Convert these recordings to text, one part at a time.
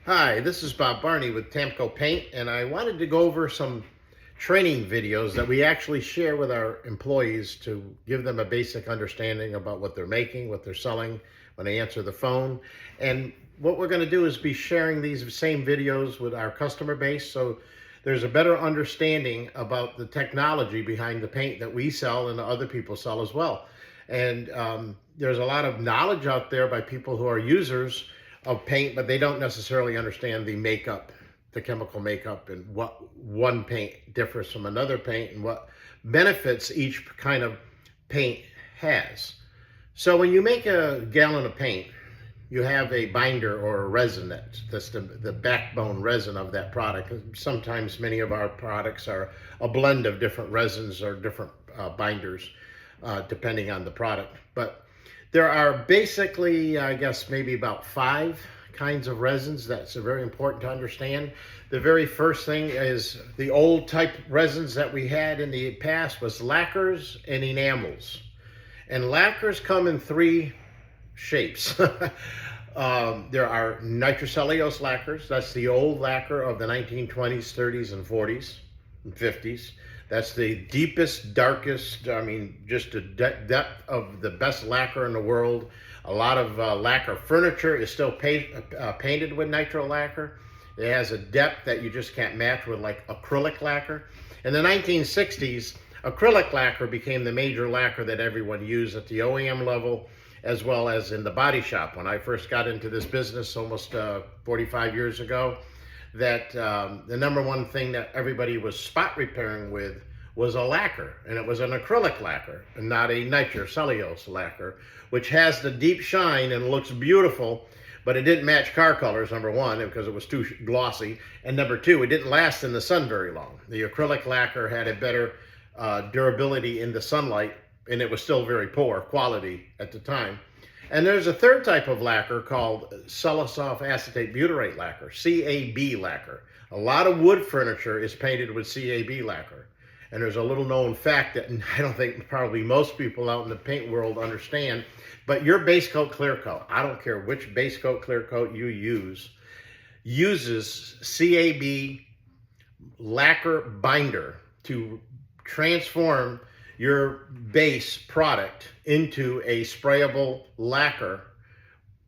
Hi, this is Bob Barney with Tamco Paint, and I wanted to go over some training videos that we actually share with our employees to give them a basic understanding about what they're making, what they're selling when they answer the phone. And what we're going to do is be sharing these same videos with our customer base so there's a better understanding about the technology behind the paint that we sell and other people sell as well. And there's a lot of knowledge out there by people who are users of paint, but they don't necessarily understand the makeup, the chemical makeup, and what one paint differs from another paint and what benefits each kind of paint has. So when you make a gallon of paint, you have a binder or a resin that's the backbone resin of that product. Sometimes many of our products are a blend of different resins or different binders, depending on the product. But there are basically, I guess, maybe about 5 kinds of resins that's very important to understand. The very first thing is the old type resins that we had in the past was lacquers and enamels. And lacquers come in 3 shapes. There are nitrocellulose lacquers. That's the old lacquer of the 1920s, 30s, and 40s and 50s. That's the deepest, darkest, just the depth of the best lacquer in the world. A lot of lacquer furniture is still painted with nitro lacquer. It has a depth that you just can't match with like acrylic lacquer. In the 1960s, acrylic lacquer became the major lacquer that everyone used at the OEM level, as well as in the body shop. When I first got into this business almost 45 years ago, that the number one thing that everybody was spot repairing with was a lacquer, and it was an acrylic lacquer and not a nitrocellulose lacquer, which has the deep shine and looks beautiful, but it didn't match car colors, number one, because it was too glossy, and number two, it didn't last in the sun very long. The acrylic lacquer had a better durability in the sunlight, and it was still very poor quality at the time. And there's a third type of lacquer called Cellulose acetate butyrate lacquer, CAB lacquer. A lot of wood furniture is painted with CAB lacquer. And there's a little known fact that I don't think probably most people out in the paint world understand, but your base coat clear coat, I don't care which base coat clear coat you use, uses CAB lacquer binder to transform your base product into a sprayable lacquer,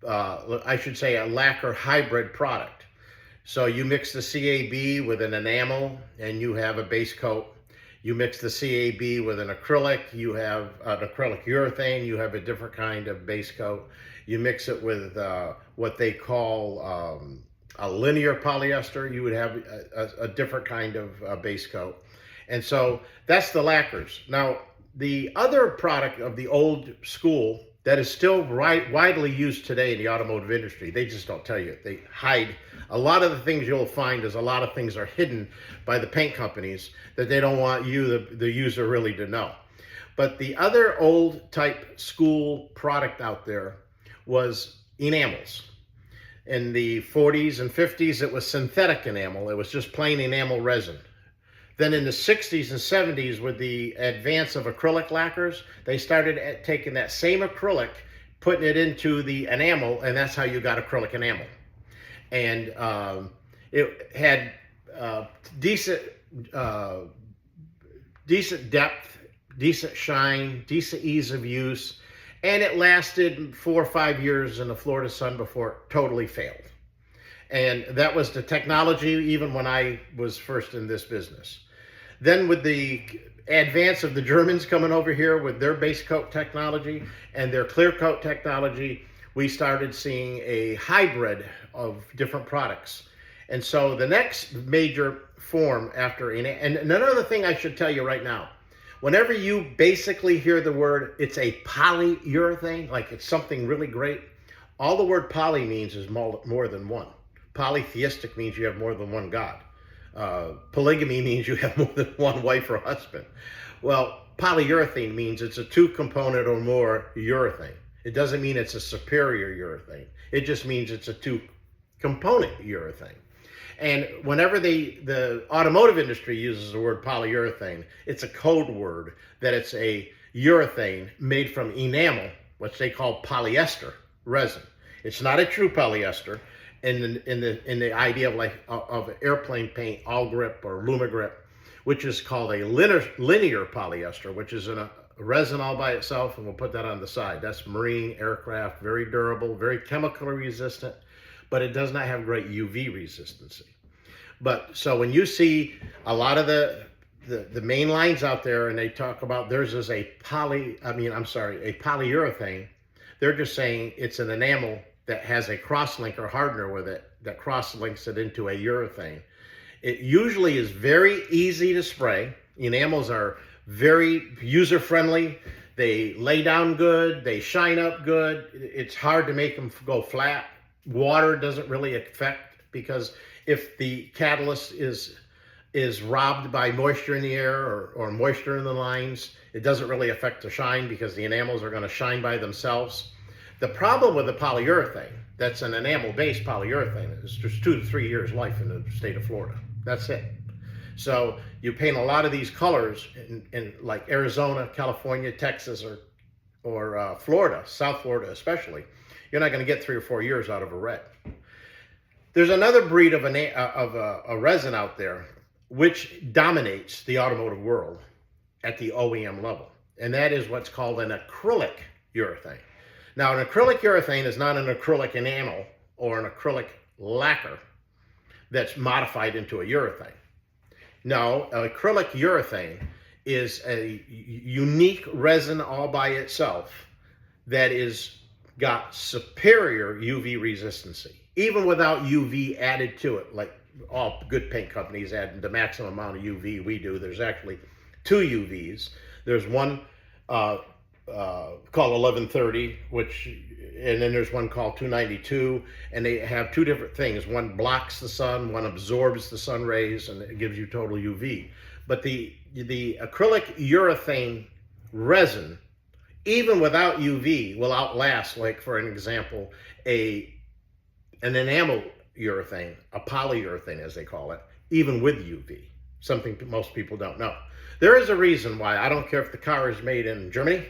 I should say a lacquer hybrid product. So you mix the CAB with an enamel and you have a base coat. You mix the CAB with an acrylic, you have an acrylic urethane, you have a different kind of base coat. You mix it with what they call a linear polyester, you would have a different kind of base coat. And so that's the lacquers. Now, the other product of the old school that is still widely used today in the automotive industry, they just don't tell you. They hide. A lot of the things you'll find is a lot of things are hidden by the paint companies that they don't want you, the user, really to know. But the other old type school product out there was enamels. In the 40s and 50s, it was synthetic enamel. It was just plain enamel resin. Then in the 60s and 70s, with the advance of acrylic lacquers, they started taking that same acrylic, putting it into the enamel, and that's how you got acrylic enamel. And it had decent depth, decent shine, decent ease of use, and it lasted 4 or 5 years in the Florida sun before it totally failed. And that was the technology even when I was first in this business. Then with the advance of the Germans coming over here with their base coat technology and their clear coat technology, we started seeing a hybrid of different products. And so the next major form after, and another thing I should tell you right now, whenever you basically hear the word, it's a polyurethane, like it's something really great, all the word poly means is more than one. Polytheistic means you have more than one God. Polygamy means you have more than one wife or husband. Well, polyurethane means it's a 2-component or more urethane. It doesn't mean it's a superior urethane. It just means it's a 2-component urethane. And whenever the automotive industry uses the word polyurethane, it's a code word that it's a urethane made from enamel, which they call polyester resin. It's not a true polyester. in the idea of like of airplane paint, all grip or Lumigrip, which is called a linear polyester, which is a resin all by itself, and we'll put that on the side. That's marine, aircraft, very durable, very chemically resistant, but it does not have great UV resistancy. But so when you see a lot of the main lines out there, and they talk about theirs is a polyurethane, they're just saying it's an enamel that has a cross-link or hardener with it that cross-links it into a urethane. It usually is very easy to spray. Enamels are very user-friendly. They lay down good. They shine up good. It's hard to make them go flat. Water doesn't really affect, because if the catalyst is robbed by moisture in the air or moisture in the lines, it doesn't really affect the shine, because the enamels are going to shine by themselves. The problem with the polyurethane, that's an enamel-based polyurethane, is just 2 to 3 years life in the state of Florida. That's it. So you paint a lot of these colors in like Arizona, California, Texas, or Florida, South Florida especially, you're not going to get 3 or 4 years out of a red. There's another breed of a resin out there which dominates the automotive world at the OEM level, and that is what's called an acrylic urethane. Now, an acrylic urethane is not an acrylic enamel or an acrylic lacquer that's modified into a urethane. No, acrylic urethane is a unique resin all by itself that is got superior UV resistancy, even without UV added to it, like all good paint companies add the maximum amount of UV we do. There's actually 2 UVs. There's one called 1130, and then there's one called 292, and they have 2 different things. One blocks the sun, one absorbs the sun rays, and it gives you total UV. But the acrylic urethane resin, even without UV, will outlast, like for an example, an enamel urethane, a polyurethane as they call it, even with UV, something most people don't know. There is a reason why, I don't care if the car is made in Germany,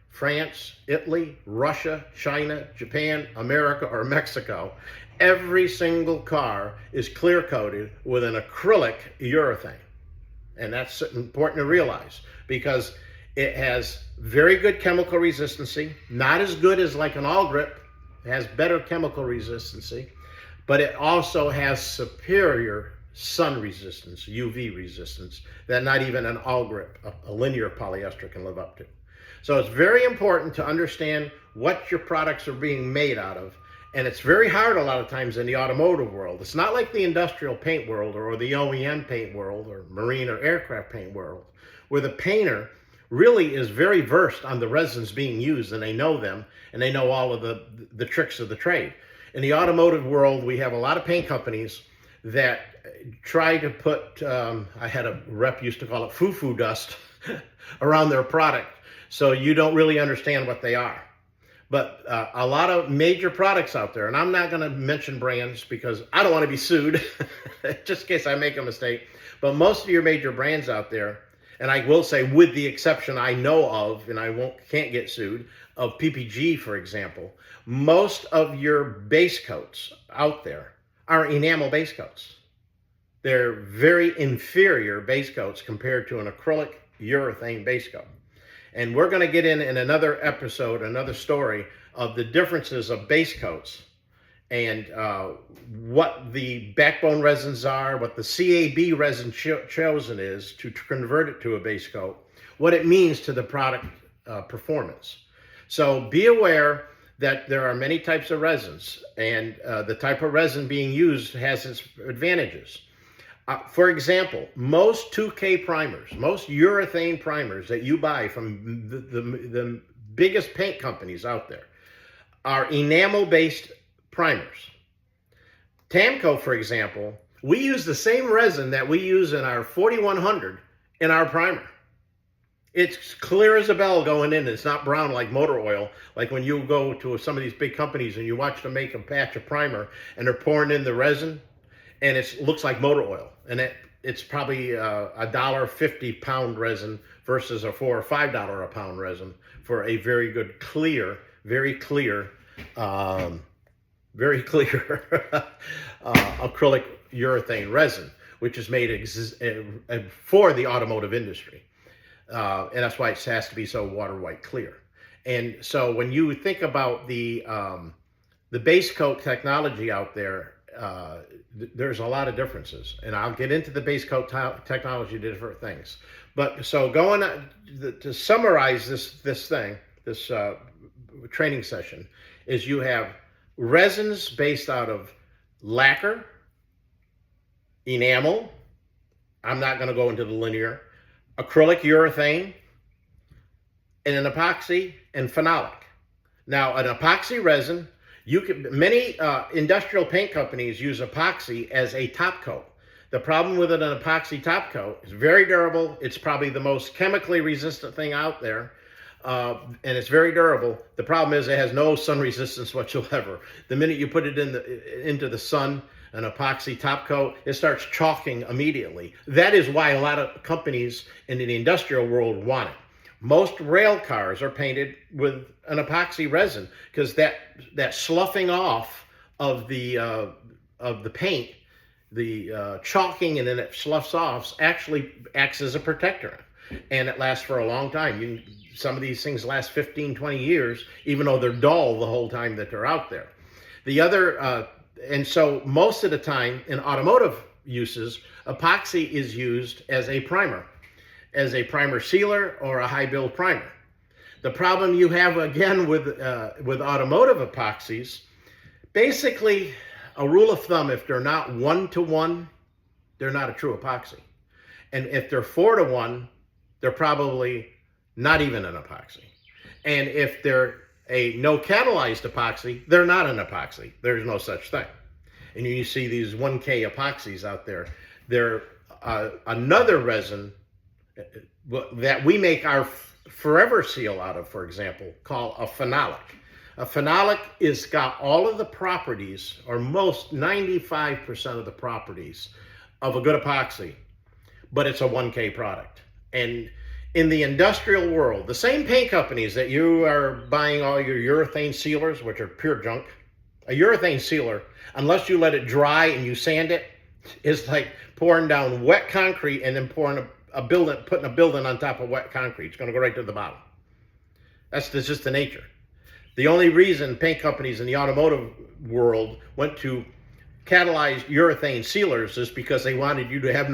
France, Italy, Russia, China, Japan, America, or Mexico, every single car is clear coated with an acrylic urethane. And that's important to realize, because it has very good chemical resistancy, not as good as like an all grip. It has better chemical resistancy, but it also has superior sun resistance, UV resistance, that not even an all grip, a linear polyester, can live up to. So it's very important to understand what your products are being made out of. And it's very hard a lot of times in the automotive world. It's not like the industrial paint world or the OEM paint world or marine or aircraft paint world, where the painter really is very versed on the resins being used, and they know them, and they know all of the tricks of the trade. In the automotive world, we have a lot of paint companies that try to put, I had a rep used to call it foo-foo dust around their product, so you don't really understand what they are. But a lot of major products out there, and I'm not going to mention brands because I don't want to be sued, just in case I make a mistake, but most of your major brands out there, and I will say with the exception I know of, and can't get sued, of PPG, for example, most of your base coats out there are enamel base coats. They're very inferior base coats compared to an acrylic urethane base coat. And we're going to get in another episode, another story of the differences of base coats and what the backbone resins are, what the CAB resin chosen is to convert it to a base coat, what it means to the product performance. So be aware that there are many types of resins, and the type of resin being used has its advantages. For example, most 2K primers, most urethane primers that you buy from the biggest paint companies out there are enamel-based primers. Tamco, for example, we use the same resin that we use in our 4100 in our primer. It's clear as a bell going in. It's not brown like motor oil, like when you go to some of these big companies and you watch them make a batch of primer and they're pouring in the resin, and it looks like motor oil, and it's probably $1.50 pound resin versus a $4 or $5 a pound resin for a very good, very clear very clear acrylic urethane resin, which is made for the automotive industry. And that's why it has to be so water white clear. And so when you think about the base coat technology out there, there's a lot of differences, and I'll get into the base coat technology, different things. But so going to summarize this training session, is you have resins based out of lacquer, enamel. I'm not going to go into the linear, acrylic urethane, and an epoxy and phenolic. Now, an epoxy resin, many industrial paint companies use epoxy as a top coat. The problem with an epoxy top coat is very durable. It's probably the most chemically resistant thing out there, and it's very durable. The problem is it has no sun resistance whatsoever. The minute you put it into the sun, an epoxy top coat, it starts chalking immediately. That is why a lot of companies in the industrial world want it. Most rail cars are painted with an epoxy resin because that sloughing off of the paint, the chalking, and then it sloughs off, actually acts as a protector, and it lasts for a long time. Some of these things last 15, 20 years, even though they're dull the whole time that they're out there. And so most of the time in automotive uses, epoxy is used as a primer sealer or a high build primer. The problem you have again with automotive epoxies, basically a rule of thumb, if they're not 1-to-1, they're not a true epoxy. And if they're 4-to-1, they're probably not even an epoxy. And if they're a no catalyzed epoxy, they're not an epoxy. There's no such thing. And you see these 1K epoxies out there. They're another resin that we make our Forever Seal out of, for example, called a phenolic. A phenolic is got all of the properties, or most 95% of the properties of a good epoxy, but it's a 1K product. And in the industrial world, the same paint companies that you are buying all your urethane sealers, which are pure junk, a urethane sealer, unless you let it dry and you sand it, is like pouring down wet concrete and then putting a building on top of wet concrete. It's going to go right to the bottom. That's just the nature. The only reason paint companies in the automotive world went to catalyzed urethane sealers is because they wanted you to have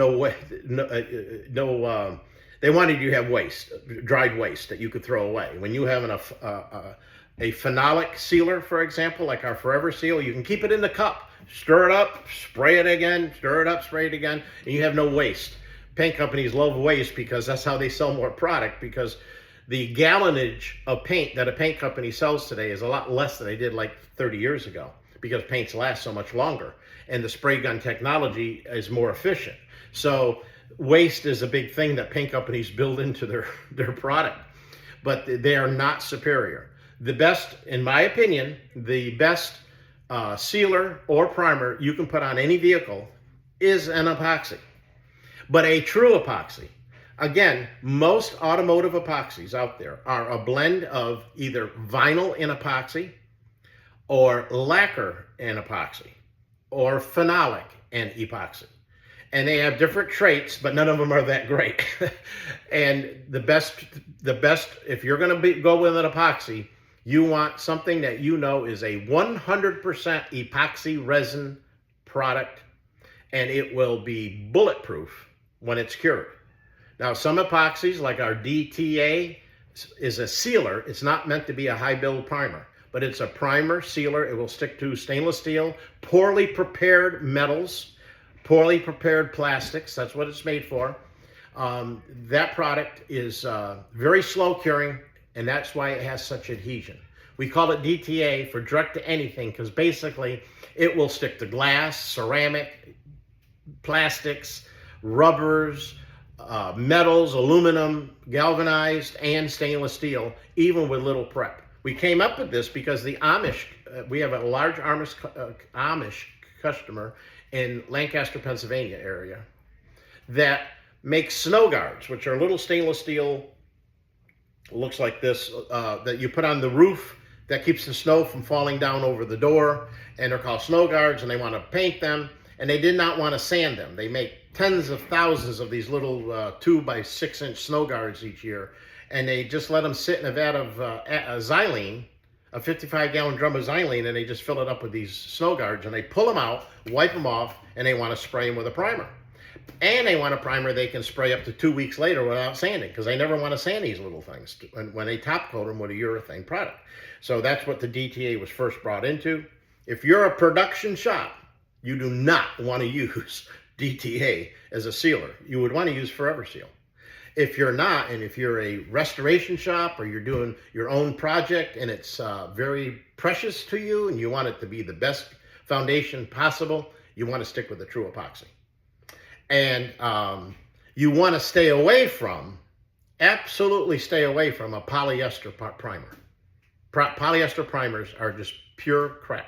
they wanted you to have waste, dried waste that you could throw away. When you have a phenolic sealer, for example, like our Forever Seal, you can keep it in the cup, stir it up, spray it again, stir it up, spray it again, and you have no waste. Paint companies love waste because that's how they sell more product, because the gallonage of paint that a paint company sells today is a lot less than they did like 30 years ago, because paints last so much longer and the spray gun technology is more efficient. So waste is a big thing that paint companies build into their product, but they are not superior. The best, in my opinion, the best sealer or primer you can put on any vehicle is an epoxy, but a true epoxy. Again, most automotive epoxies out there are a blend of either vinyl and epoxy, or lacquer and epoxy, or phenolic and epoxy. And they have different traits, but none of them are that great. And the best, if you're going to go with an epoxy, you want something that you know is a 100% epoxy resin product, and it will be bulletproof when it's cured. Now, some epoxies, like our DTA, is a sealer. It's not meant to be a high build primer, but it's a primer sealer. It will stick to stainless steel, poorly prepared metals, poorly prepared plastics. That's what it's made for. That product is very slow curing, and that's why it has such adhesion. We call it DTA for direct to anything, because basically it will stick to glass, ceramic, plastics, rubbers, metals, aluminum, galvanized, and stainless steel, even with little prep. We came up with this because the Amish, we have a large Amish customer in Lancaster, Pennsylvania area that makes snow guards, which are little stainless steel, looks like this, that you put on the roof that keeps the snow from falling down over the door, and they're called snow guards, and they want to paint them, and they did not want to sand them. They make tens of thousands of these little 2 by 6 inch snow guards each year, and they just let them sit in a vat of xylene, a 55-gallon drum of xylene, and they just fill it up with these snow guards, and they pull them out, wipe them off, and they want to spray them with a primer. And they want a primer they can spray up to 2 weeks later without sanding, because they never want to sand these little things when they top coat them with a urethane product. So that's what the DTA was first brought into. If you're a production shop, you do not want to use DTA as a sealer. You would want to use Forever Seal. If you're not, and if you're a restoration shop or you're doing your own project and it's very precious to you and you want it to be the best foundation possible, you want to stick with the true epoxy. And you want to stay away from, absolutely stay away from a polyester primer. Polyester primers are just pure crap.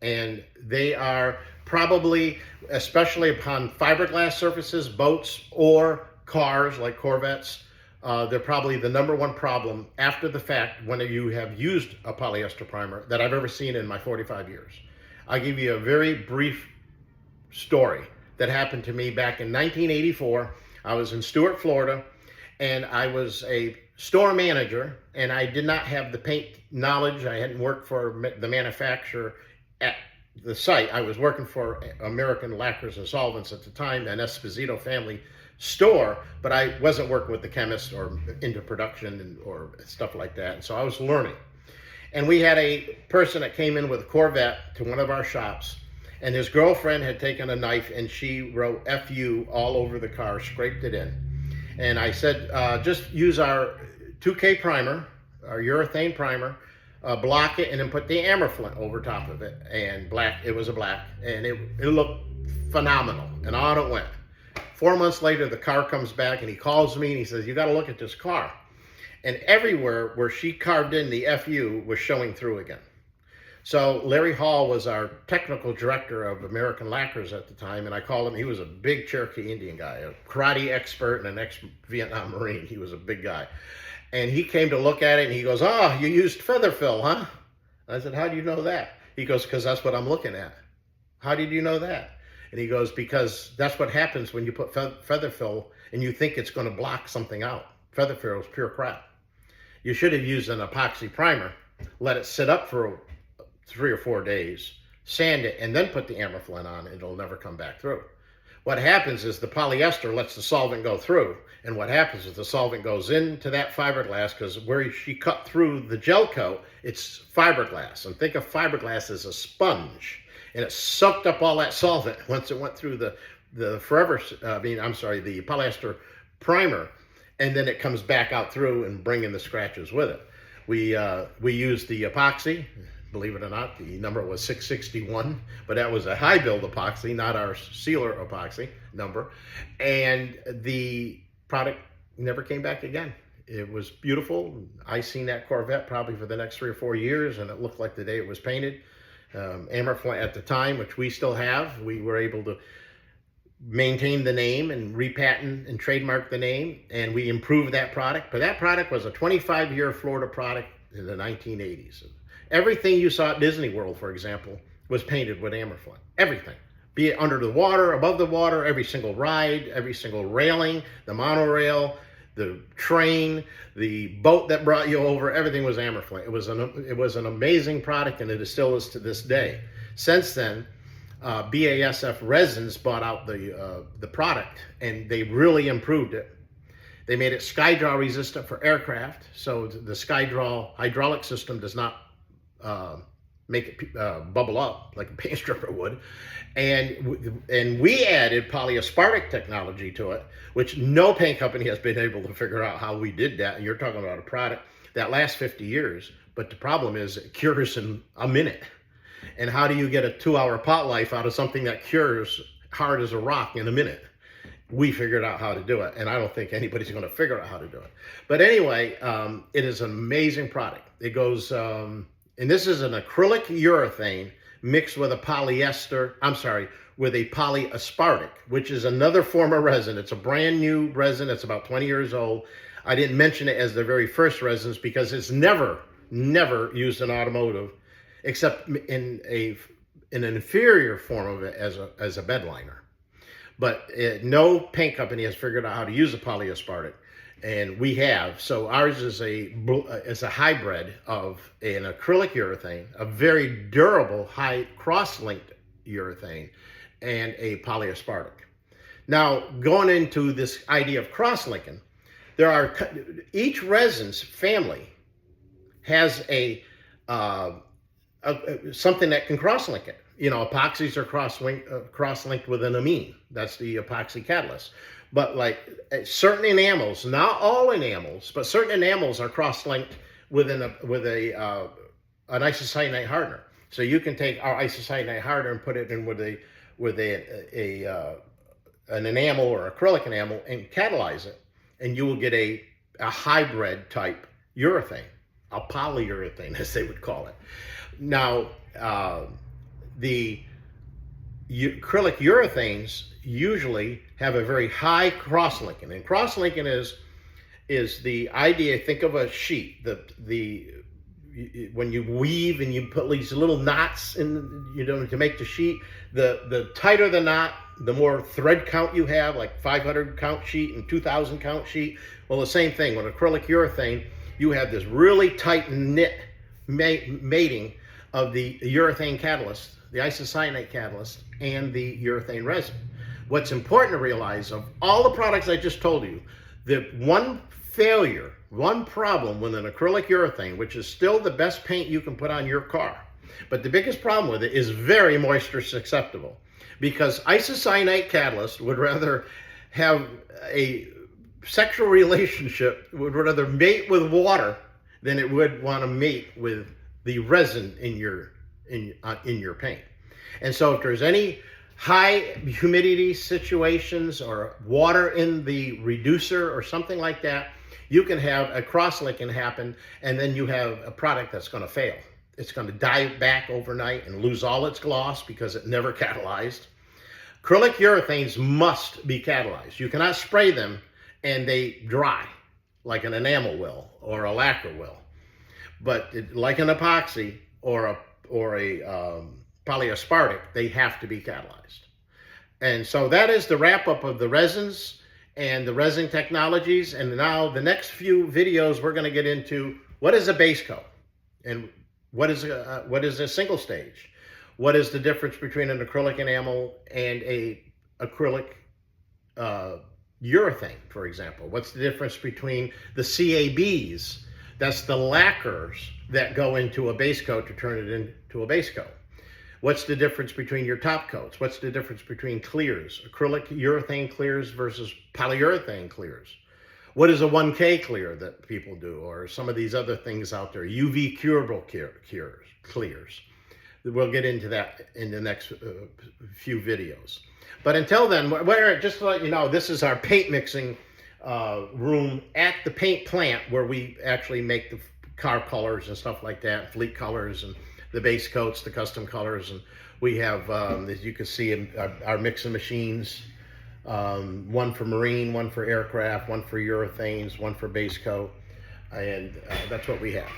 And they are probably, especially upon fiberglass surfaces, boats, or cars like Corvettes, they're probably the #1 problem after the fact when you have used a polyester primer that I've ever seen in my 45 years. I'll give you a very brief story that happened to me back in 1984. I was in Stuart, Florida, and I was a store manager, and I did not have the paint knowledge. I hadn't worked for the manufacturer at the site. I was working for American Lacquers and Solvents at the time, an Esposito family store, but I wasn't working with the chemists or into production or stuff like that. And so I was learning. And we had a person that came in with a Corvette to one of our shops, and his girlfriend had taken a knife and she wrote FU all over the car, scraped it in. And I said, just use our 2K primer, our urethane primer, block it, and then put the Amerflint over top of it. And black, it was a black, and it looked phenomenal. And on it went. 4 months later, the car comes back and he calls me and he says, you got to look at this car. And everywhere where she carved in the FU was showing through again. So Larry Hall was our technical director of American Lacquers at the time, and I called him. He was a big Cherokee Indian guy, a karate expert and an ex-Vietnam Marine. He was a big guy. And he came to look at it, and he goes, oh, you used feather fill, huh? I said, how do you know that? He goes, because that's what I'm looking at. How did you know that? And he goes, because that's what happens when you put feather fill and you think it's going to block something out. Feather fill is pure crap. You should have used an epoxy primer, let it sit up for 3 or 4 days, sand it, and then put the Amerflint on. It'll never come back through. What happens is the polyester lets the solvent go through, and what happens is the solvent goes into that fiberglass, because where she cut through the gel coat, it's fiberglass. And think of fiberglass as a sponge, and it sucked up all that solvent once it went through the polyester primer, and then it comes back out through and bringing the scratches with it. We used the epoxy. Believe it or not, the number was 661, but that was a high build epoxy, not our sealer epoxy number. And the product never came back again. It was beautiful. I seen that Corvette probably for the next 3 or 4 years, and it looked like the day it was painted. Amerflint at the time, which we still have, we were able to maintain the name and repatent and trademark the name, and we improved that product. But that product was a 25-year Florida product in the 1980s. Everything you saw at Disney World, for example, was painted with Amerflint. Everything. Be it under the water, above the water, every single ride, every single railing, the monorail, the train, the boat that brought you over, everything was Amerflint. It was an amazing product, and it still is to this day. Since then, BASF Resins bought out the product, and they really improved it. They made it SkyDraw resistant for aircraft, so the SkyDraw hydraulic system does not make it bubble up like a paint stripper would. And we added polyaspartic technology to it, which no paint company has been able to figure out how we did that. And you're talking about a product that lasts 50 years, but the problem is it cures in a minute. And how do you get a 2-hour pot life out of something that cures hard as a rock in a minute? We figured out how to do it, and I don't think anybody's going to figure out how to do it. But anyway, it is an amazing product. It goes, and this is an acrylic urethane mixed with a with a polyaspartic, which is another form of resin. It's a brand new resin. It's about 20 years old. I didn't mention it as the very first resins because it's never never used in automotive, except in an inferior form of it as a bed liner. But no paint company has figured out how to use a polyaspartic, and we have. So ours is a hybrid of an acrylic urethane, a very durable, high cross-linked urethane, and a polyaspartic. Now, going into this idea of cross-linking, each resin's family has something that can cross-link it. You know, epoxies are cross-linked with an amine. That's the epoxy catalyst. But like certain enamels, not all enamels, but certain enamels are cross-linked with an isocyanate hardener. So you can take our isocyanate hardener and put it in with an enamel or acrylic enamel and catalyze it, and you will get a hybrid type urethane, a polyurethane as they would call it. Now, the acrylic urethanes usually have a very high cross-linking, and cross-linking is the idea. Think of a sheet. When you weave and you put these little knots in, to make the sheet, the tighter the knot, the more thread count you have, like 500 count sheet and 2000 count sheet. Well, the same thing with acrylic urethane. You have this really tight knit mating of the urethane catalyst, the isocyanate catalyst, and the urethane resin. What's important to realize, of all the products I just told you, the one problem with an acrylic urethane, which is still the best paint you can put on your car, but the biggest problem with it is very moisture susceptible, because isocyanate catalyst would rather have a sexual relationship, would rather mate with water than it would want to mate with the resin in your paint. And so if there's any high humidity situations or water in the reducer or something like that, you can have a cross-linking happen, and then you have a product that's going to fail. It's going to die back overnight and lose all its gloss because it never catalyzed. Acrylic urethanes must be catalyzed. You cannot spray them and they dry like an enamel will or a lacquer will. But like an epoxy or a polyaspartic, they have to be catalyzed. And so that is the wrap-up of the resins and the resin technologies. And now the next few videos, we're going to get into what is a base coat, and what is a single stage. What is the difference between an acrylic enamel and a acrylic urethane, for example? What's the difference between the CABs, that's the lacquers that go into a base coat to turn it into a base coat? What's the difference between your top coats? What's the difference between clears, acrylic urethane clears versus polyurethane clears? What is a 1K clear that people do, or some of these other things out there, UV curable clears? We'll get into that in the next few videos. But until then, just to let you know, this is our paint mixing room at the paint plant, where we actually make the car colors and stuff like that, fleet colors and the base coats, the custom colors. And we have, as you can see, our mixing machines, one for marine, one for aircraft, one for urethanes, one for base coat, and that's what we have.